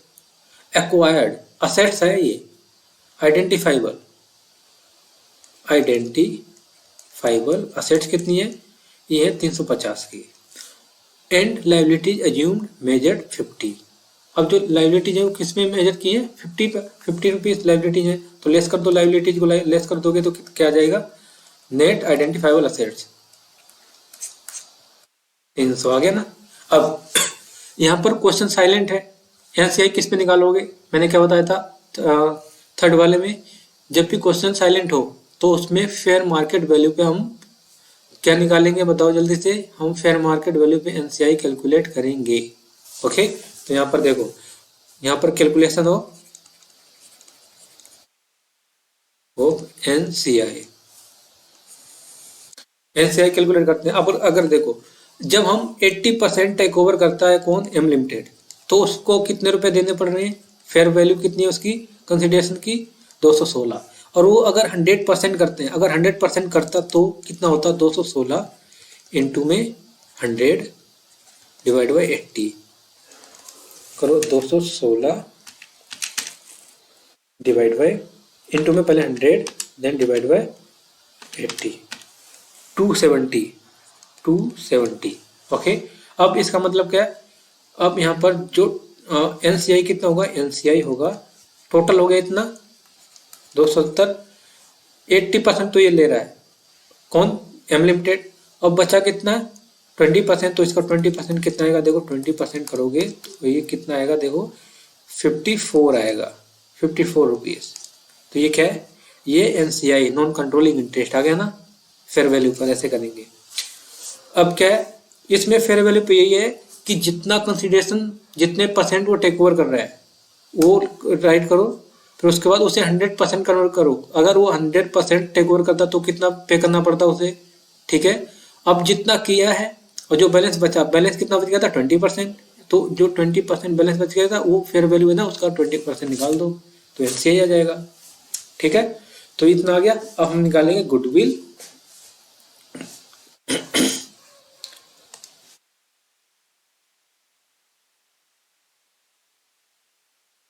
acquired, assets है ये, आइडेंटिफाइबल, आइडेंटिफाइबल असेट्स कितनी है, ये है 350 की। And liabilities assumed measured 50। अब जो लाइबिलिटीज है वो किस में मेजर की है, 50 पे, 50 रुपीज लाइबिलिटीज है, तो लेस कर दो, लाइबिलिटीज को लेस कर दोगे तो क्या आ जाएगा, नेट आइडेंटिफाइबल असेट्स 300 आ गया ना। अब यहाँ पर क्वेश्चन साइलेंट है, एनसीआई किस पे निकालोगे, मैंने क्या बताया था थर्ड वाले में, जब भी क्वेश्चन साइलेंट हो तो उसमें फेयर मार्केट वैल्यू पे हम क्या निकालेंगे, बताओ जल्दी से, हम फेयर मार्केट वैल्यू पे एनसीआई कैलकुलेट करेंगे। ओके, तो यहाँ पर देखो, यहाँ पर कैलकुलेशन हो एनसीआई, एनसीआई कैलकुलेट करते हैं। अब अगर देखो, जब हम 80% टेक ओवर करता है कौन, एम लिमिटेड, तो उसको कितने रुपए देने पड़ रहे हैं, फेयर वैल्यू कितनी है उसकी, कंसिडरेशन की 216। और वो अगर 100% करते हैं, अगर 100% करता तो कितना होता, 216 इंटू में 100 डिवाइड बाई 80 करो, 216 डिवाइड बाई, इंटू में पहले 100 देन डिवाइड बाई 80, 270, 270। ओके, अब इसका मतलब क्या है, अब यहाँ पर जो एनसीआई कितना होगा, एनसीआई होगा, टोटल हो गया इतना 270, 80% तो ये ले रहा है कौन, एम लिमिटेड। अब बचा कितना, 20%, तो इसका 20% कितना आएगा, देखो 20% करोगे तो ये कितना आएगा, देखो 54 आएगा, 54 रुपीज। तो ये क्या है, ये एनसीआई नॉन कंट्रोलिंग इंटरेस्ट आ गया ना, फेयर वैल्यू पर ऐसे करेंगे। अब क्या है, इसमें फेयर वैल्यू पे यही है कि जितना कंसिडरेशन, जितने परसेंट वो टेक ओवर कर रहा है वो राइट करो, फिर उसके बाद उसे 100% कन्वर्ट करो। अगर वो 100% टेक ओवर करता तो कितना पे करना पड़ता उसे, ठीक है। अब जितना किया है और जो बैलेंस बचा, बैलेंस कितना बच गया था 20%, तो जो 20% बैलेंस बच गया था वो फेयर वैल्यू है ना, उसका 20% निकाल दो तो एनसीआई आ जाएगा, ठीक है। तो इतना आ गया। अब हम निकालेंगे गुडविल।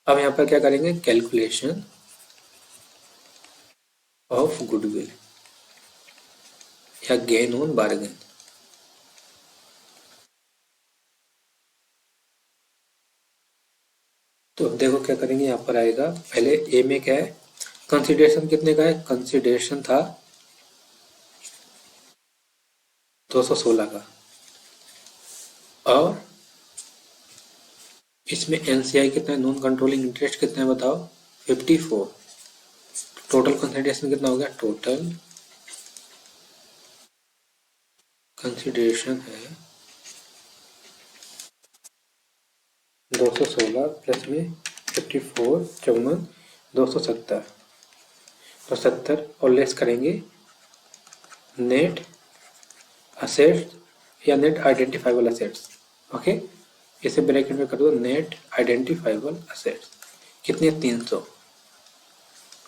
अब यहाँ पर क्या करेंगे, कैलकुलेशन ऑफ गुडविल या गेन ऑन बार्गेन। तो अब देखो क्या करेंगे, यहाँ पर आएगा पहले ए में क्या है, कंसिडरेशन कितने का है, कंसिडरेशन था 216 का, और इसमें एनसीआई कितना है, नॉन कंट्रोलिंग इंटरेस्ट कितना है बताओ, 54। टोटल कंसिडरेशन कितना हो गया, टोटल कंसिडरेशन है 216 प्लस में 54, 54, 270, तो 70 और लेस करेंगे नेट असेट्स या नेट आइडेंटिफाइबल असेट्स। ओके, इसे ब्रैकेट में कर दो, नेट आइडेंटिफाइबल असेट्स कितने, 300,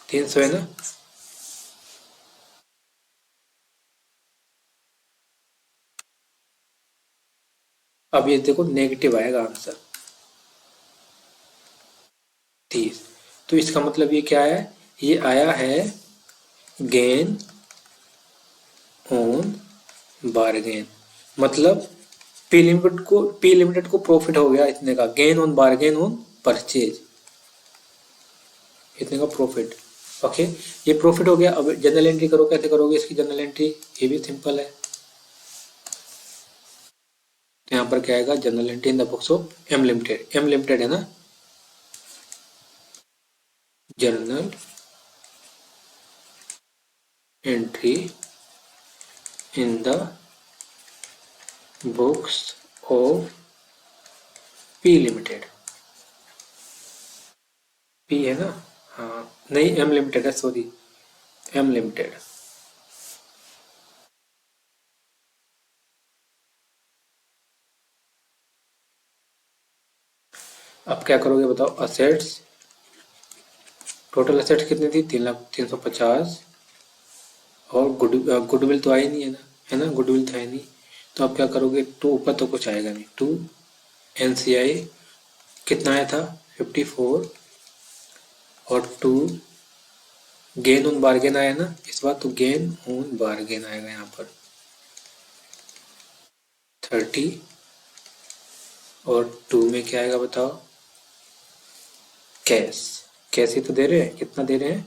300 है ना। अब ये देखो नेगेटिव आएगा आंसर 30, तो इसका मतलब ये क्या है, ये आया है गेन ऑन बार्गेन, मतलब पी लिमिटेड को प्रॉफिट हो गया इतने का, gain on bargain on purchase, इतने का प्रॉफिट। ओके, ये प्रॉफिट हो गया। अब जनरल एंट्री करो, कैसे करोगे इसकी जनरल एंट्री, ये भी सिंपल है। तो यहाँ पर क्या आएगा, journal entry in the books of M limited, M limited है ना, journal entry in the books of P limited, P है ना, हाँ नहीं एम लिमिटेड है, सॉरी एम लिमिटेड। अब क्या करोगे बताओ, असेट्स, टोटल असेट्स कितनी थी, 3,350, और गुडविल तो आई नहीं है ना, गुडविल तो है नहीं, तो अब क्या करोगे, टू ऊपर तो कुछ आएगा नहीं, टू एनसीआई कितना आया था 54, और टू गेन ऑन बार्गेन आया ना इस बार, तो गेन ऑन बार्गेन आएगा यहाँ पर 30, और टू में क्या आएगा बताओ, कैश, कैश ही तो दे रहे हैं, कितना दे रहे हैं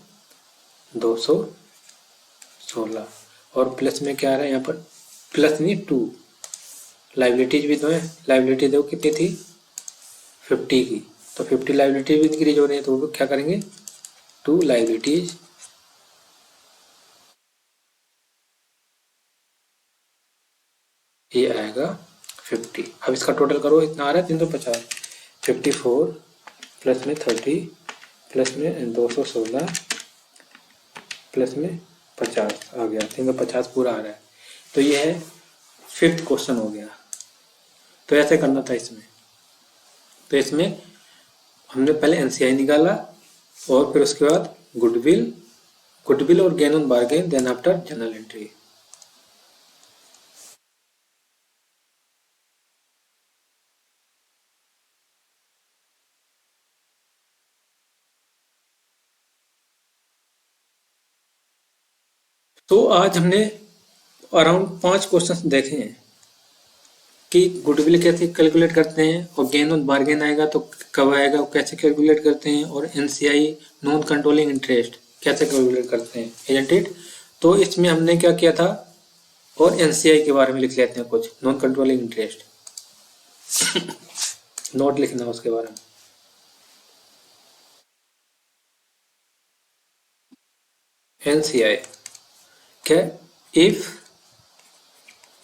216, और प्लस में क्या आ रहा है यहाँ पर, प्लस नहीं टू, लाइबिलिटीज भी तो है, लाइबिलिटी देखो कितनी थी 50 की, तो 50 लाइबिलिटी भी इंक्रीज हो रही है, तो वो क्या करेंगे, टू लाइबिलिटीज ये आएगा 50। अब इसका टोटल करो, इतना आ रहा है 350, 54 प्लस में 30 प्लस में 216 प्लस में 50 आ गया, 350 पूरा आ रहा है, तो ये है 5th क्वेश्चन हो गया। तो ऐसे करना था इसमें, तो इसमें हमने पहले एनसीआई निकाला, और फिर उसके बाद गुडविल और gain on bargain, then after journal entry. तो आज हमने अराउंड 5 क्वेश्चन देखे हैं कि गुडविल कैसे कैलकुलेट करते हैं, और गेन ऑन बार्गेन आएगा तो कब आएगा, वो कैसे कैलकुलेट करते हैं, और एनसीआई नॉन कंट्रोलिंग इंटरेस्ट कैसे कैलकुलेट करते हैं, इजंट इट। तो इसमें हमने क्या किया था, और एनसीआई के बारे में लिख लेते हैं कुछ, नॉन कंट्रोलिंग इंटरेस्ट नोट लिखना उसके बारे में। एनसीआई क्या, if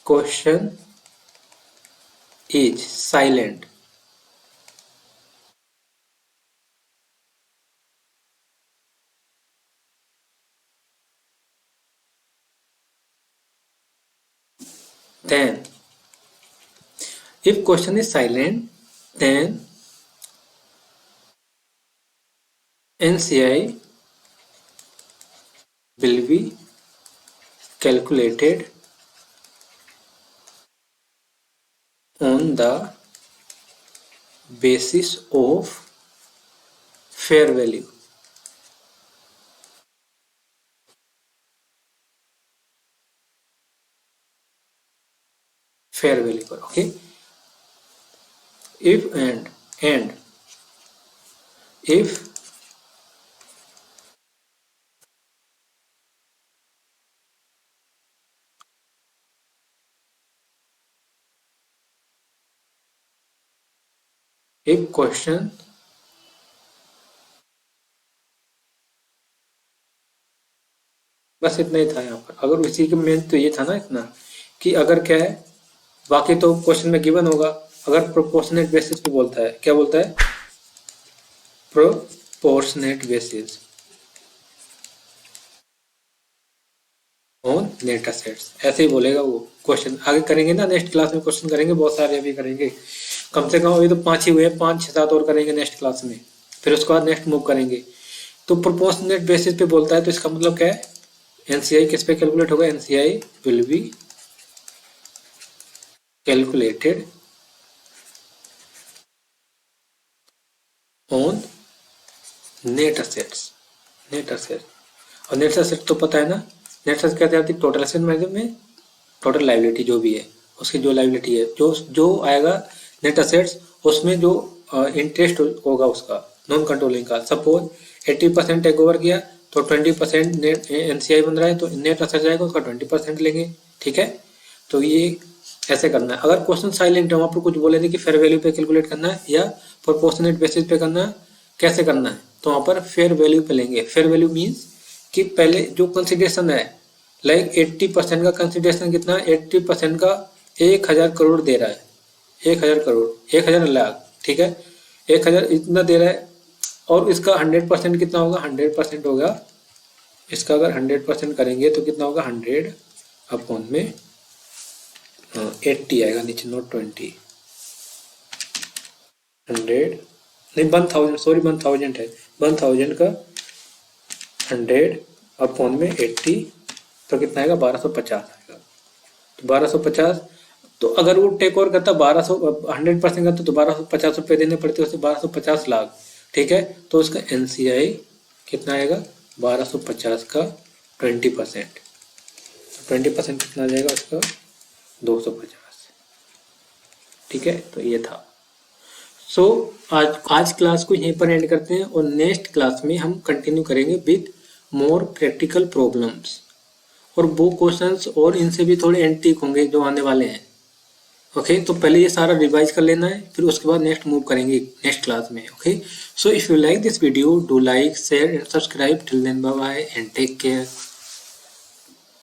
question is silent, then if question is silent, then NCI will be calculated on the basis of fair value. Fair value पर, okay. If and if question बस इतना ही था यहाँ पर। अगर इसी के मेन तो ये था ना इतना, कि अगर क्या है, बाकी तो क्वेश्चन में गिवन होगा, अगर प्रोपोर्शनेट बेसिस पे बोलता है, क्या बोलता है, proportionate basis on net assets, ऐसे ही बोलेगा वो। क्वेश्चन आगे करेंगे ना, नेक्स्ट क्लास में क्वेश्चन करेंगे, बहुत सारे अभी करेंगे, कम से कम अभी तो 5 ही हुए, 5 6 7 और करेंगे नेक्स्ट क्लास में, फिर उसके बाद नेक्स्ट मूव करेंगे। तो प्रोपोर्शनेट बेसिस पे बोलता है, तो इसका मतलब क्या है, एनसीआई किस पे कैलकुलेट होगा, NCI will be calculated on net assets, net asset, और नेट असेट तो पता है ना, नेट असेट क्या आती है, टोटल असेट में टोटल लाइबिलिटी जो भी है, उसकी जो लाइबिलिटी है, जो आएगा नेट असेट्स, उसमें जो इंटरेस्ट होगा उसका नॉन कंट्रोलिंग का, सपोज 80% टेक ओवर किया, तो 20% नेट एनसीआई बन रहा है, तो नेट असेट जाएगा, उसका 20% लेंगे, ठीक है। तो ये ऐसे करना है। अगर क्वेश्चन साइलेंट है, वहाँ पर कुछ बोले थे कि फेयर वैल्यू पे कैलकुलेट करना है या प्रोपोर्शनेट बेसिस पे करना है, कैसे करना है, तो वहाँ पर फेयर वैल्यू पे लेंगे। फेयर वैल्यू मीन्स कि पहले जो कंसिडरेशन है, लाइक 80% का कंसिडरेशन कितना, 80% का 1000 करोड़ दे रहा है, 1000 करोड़, 1000 लाख, ठीक है, 1000 इतना दे रहा है, और इसका 100% कितना होगा, 100% होगा इसका। अगर 100% करेंगे तो कितना होगा, 100 अपॉन में 80 आएगा नीचे, नोट 20, 100 नहीं 1000, सॉरी 1000 है, 1000 का 100 अपॉन में 80 तो कितना आएगा 1250 आएगा। तो 1250, तो अगर वो टेक ओवर करता 1200 100% करता तो 1250 रुपये देने पड़ते उसे, 1250 लाख, ठीक है। तो उसका NCI कितना आएगा 1250 का 20%, 20% कितना आ जाएगा उसका 250, ठीक है। तो ये था। सो आज क्लास को यहीं पर एंड करते हैं और नेक्स्ट क्लास में हम कंटिन्यू करेंगे विद मोर प्रैक्टिकल प्रॉब्लम्स और वो क्वेश्चंस और इनसे भी थोड़े एंटीक होंगे जो आने वाले हैं। ओके, तो पहले ये सारा रिवाइज कर लेना है, फिर उसके बाद नेक्स्ट मूव करेंगे नेक्स्ट क्लास में। Okay, so if you like this video do like share and subscribe. Till then bye bye and take care.